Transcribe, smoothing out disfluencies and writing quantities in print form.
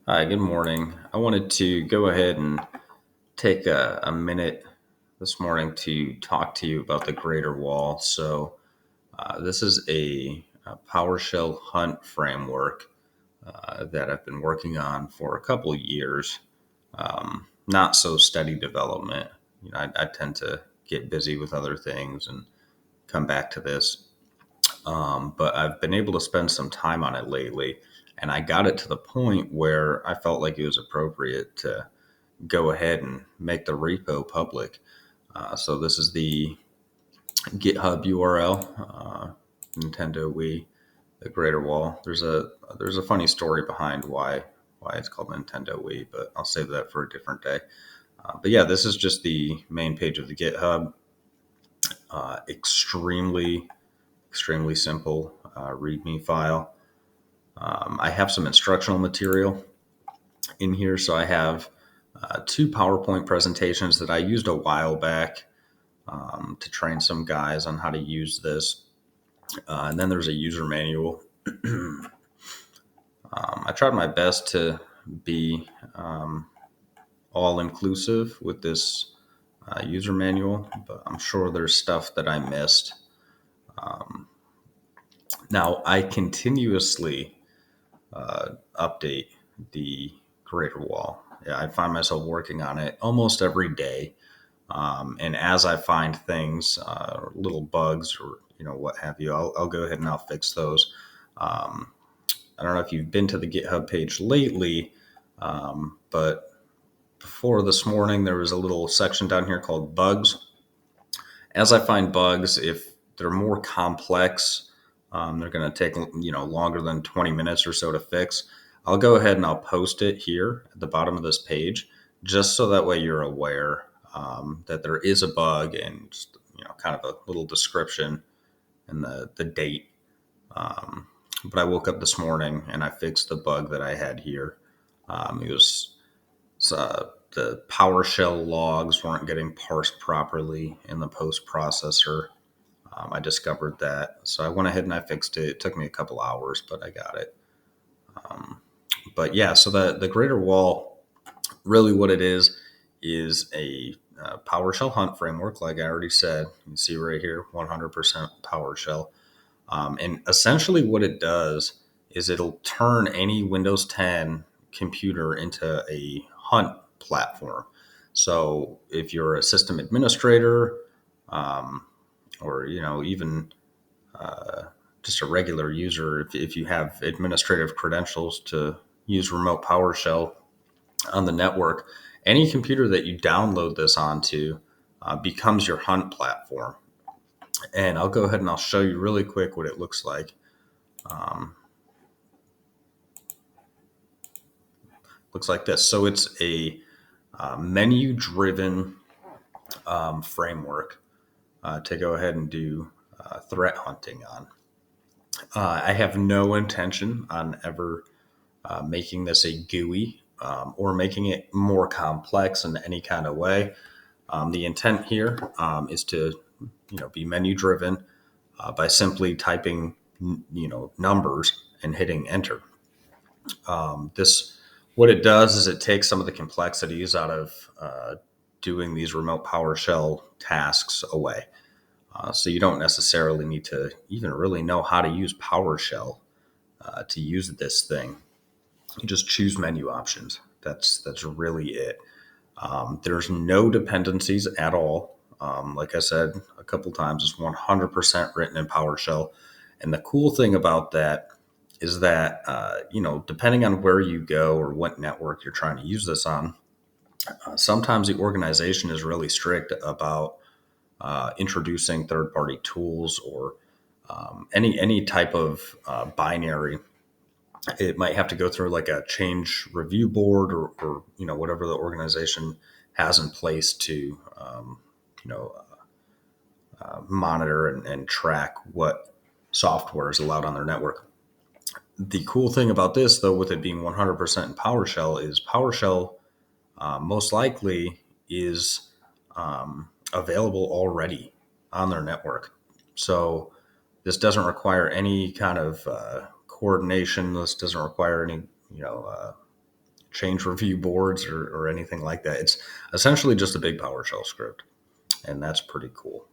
Hi, good morning. I wanted to go ahead and take a minute this morning to talk to you about the greater wall. This is a PowerShell hunt framework that I've been working on for a couple of years. Not so steady development. I tend to get busy with other things and come back to this. But I've been able to spend some time on it lately, and I got it to the point where I felt like it was appropriate to go ahead and make the repo public. So this is the GitHub URL, Nintendo Wii, the Greater Wall. There's a funny story behind why it's called Nintendo Wii, but I'll save that for a different day. But yeah, this is just the main page of the GitHub. Extremely simple README file. I have some instructional material in here, so I have two PowerPoint presentations that I used a while back to train some guys on how to use this. And then there's a user manual. I tried my best to be all inclusive with this user manual, but I'm sure there's stuff that I missed. Now, I continuously update the greater wall. Yeah, I find myself working on it almost every day. And as I find things, little bugs or what have you, I'll go ahead and I'll fix those. Um, I don't know if you've been to the GitHub page lately, but before this morning there was a little section down here called bugs. As I find bugs, if they're more complex, they're going to take longer than 20 minutes or so to fix. I'll go ahead and I'll post it here at the bottom of this page, just so that way you're aware that there is a bug and just, kind of a little description and the date. But I woke up this morning and I fixed the bug that I had here. It was the PowerShell logs weren't getting parsed properly in the post processor. I discovered that, so I went ahead and I fixed it. It took me a couple hours, but I got it. But yeah, so the greater wall, really what it is a PowerShell hunt framework, like I already said. You can see right here, 100% PowerShell. And essentially what it does is it'll turn any Windows 10 computer into a hunt platform. So if you're a system administrator, um, or even just a regular user, if you have administrative credentials to use remote PowerShell on the network, any computer that you download this onto becomes your hunt platform. And I'll go ahead and I'll show you really quick what it looks like. Um, Looks like this. So it's a menu-driven framework to go ahead and do threat hunting on. I have no intention on ever making this a GUI or making it more complex in any kind of way. The intent here is to be menu-driven by simply typing numbers and hitting enter. This What it does is it takes some of the complexities out of doing these remote PowerShell tasks away. So you don't necessarily need to even really know how to use PowerShell to use this thing. You just choose menu options. That's really it. There's no dependencies at all. Like I said a couple times, it's 100% written in PowerShell. And the cool thing about that is that, depending on where you go or what network you're trying to use this on, sometimes the organization is really strict about introducing third-party tools or any type of binary. It might have to go through like a change review board or whatever the organization has in place to you know monitor and track what software is allowed on their network. The cool thing about this, though, with it being 100% in PowerShell, is PowerShell most likely is available already on their network. So this doesn't require any kind of coordination. This doesn't require any, change review boards or anything like that. It's essentially just a big PowerShell script, and that's pretty cool.